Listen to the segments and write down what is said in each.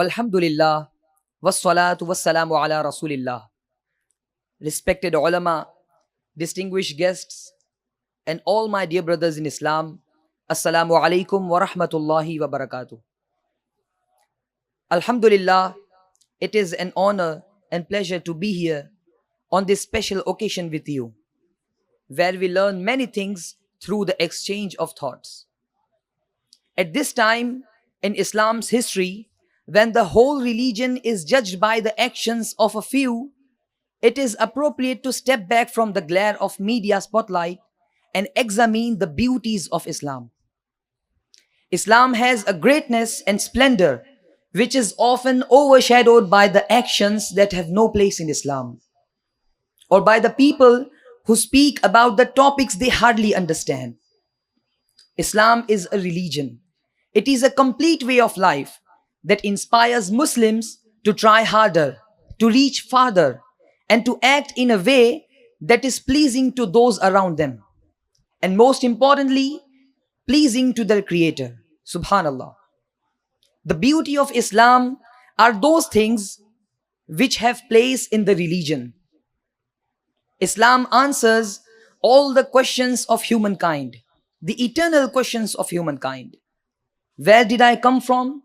Alhamdulillah, wassalatu wassalamu ala Rasulillah. Respected ulama, distinguished guests, and all my dear brothers in Islam, Assalamu alaikum wa rahmatullahi wa barakatuh. Alhamdulillah, it is an honor and pleasure to be here on this special occasion with you, where we learn many things through the exchange of thoughts. At this time in Islam's history, when the whole religion is judged by the actions of a few, it is appropriate to step back from the glare of media spotlight and examine the beauties of Islam. Islam has a greatness and splendor which is often overshadowed by the actions that have no place in Islam, or by the people who speak about the topics they hardly understand. Islam is a religion. It is a complete way of life that inspires Muslims to try harder, to reach farther, and to act in a way that is pleasing to those around them, and most importantly, pleasing to their Creator. Subhanallah. The beauty of Islam are those things which have place in the religion. Islam answers all the questions of humankind, the eternal questions of humankind. Where did I come from?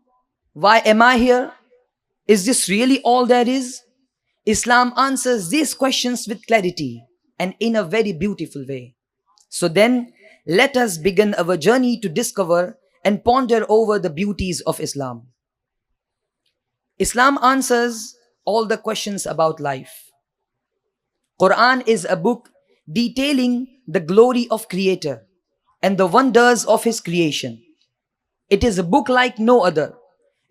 Why am I here? Is this really all there is? Islam answers these questions with clarity and in a very beautiful way. So then, let us begin our journey to discover and ponder over the beauties of Islam. Islam answers all the questions about life. Quran is a book detailing the glory of Creator and the wonders of His creation. It is a book like no other.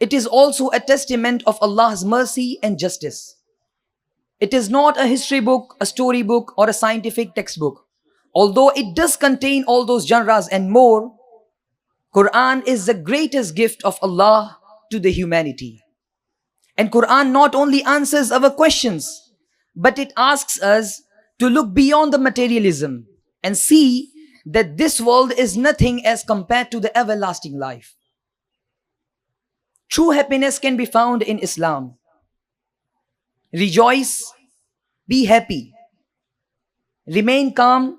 It is also a testament of Allah's mercy and justice. It is not a history book, a story book, or a scientific textbook. Although it does contain all those genres and more, Quran is the greatest gift of Allah to the humanity. And Quran not only answers our questions, but it asks us to look beyond the materialism and see that this world is nothing as compared to the everlasting life. True happiness can be found in Islam. Rejoice, be happy, remain calm,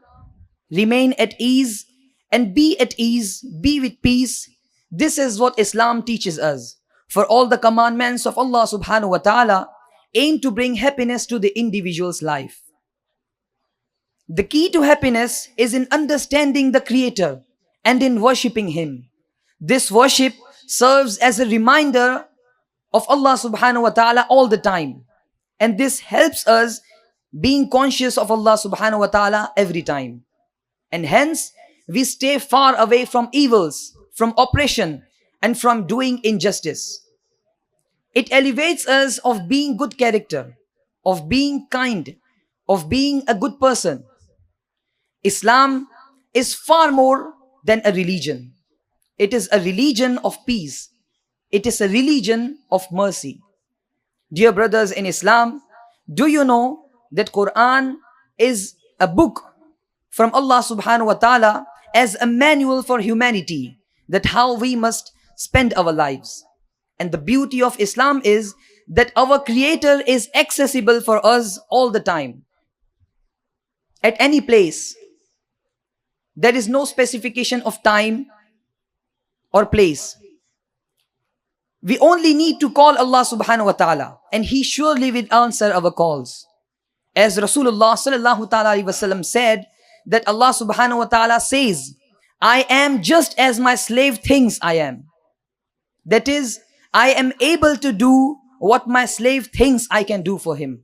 remain at ease, and be at ease, be with peace. This is what Islam teaches us. For all the commandments of Allah subhanahu wa ta'ala aim to bring happiness to the individual's life. The key to happiness is in understanding the Creator and in worshipping Him. This worship serves as a reminder of Allah subhanahu wa ta'ala all the time. And this helps us being conscious of Allah subhanahu wa ta'ala every time. And hence, we stay far away from evils, from oppression, and from doing injustice. It elevates us of being good character, of being kind, of being a good person. Islam is far more than a religion. It is a religion of peace. It is a religion of mercy. Dear brothers in Islam, do you know that Quran is a book from Allah subhanahu wa ta'ala as a manual for humanity, that how we must spend our lives. And the beauty of Islam is that our Creator is accessible for us all the time, at any place. There is no specification of time or place. We only need to call Allah subhanahu wa ta'ala, and He surely will answer our calls. As Rasulullah sallallahu ta'ala alaihi wasallam said, that Allah subhanahu wa ta'ala says, I am just as my slave thinks I am. That is, I am able to do what my slave thinks I can do for him.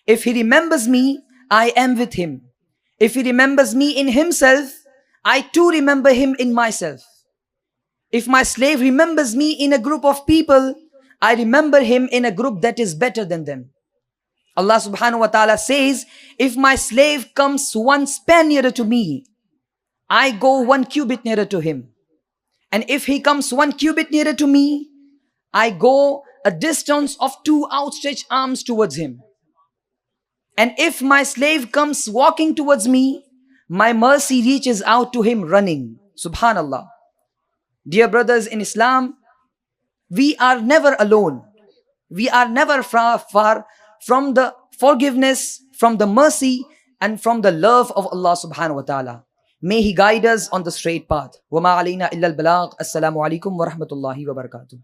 If he remembers me, I am with him. If he remembers me in himself, I too remember him in myself. If my slave remembers me in a group of people, I remember him in a group that is better than them. Allah subhanahu wa ta'ala says, if my slave comes one span nearer to me, I go 1 cubit nearer to him. And if he comes 1 cubit nearer to me, I go a distance of 2 outstretched arms towards him. And if my slave comes walking towards me, my mercy reaches out to him running. Subhanallah. Dear brothers in Islam, we are never alone. We are never far from the forgiveness, from the mercy, and from the love of Allah subhanahu wa ta'ala. May He guide us on the straight path. وَمَا عَلَيْنَا إِلَّا الْبَلَاغُ. Assalamu alaikum wa rahmatullahi wa barakatuh.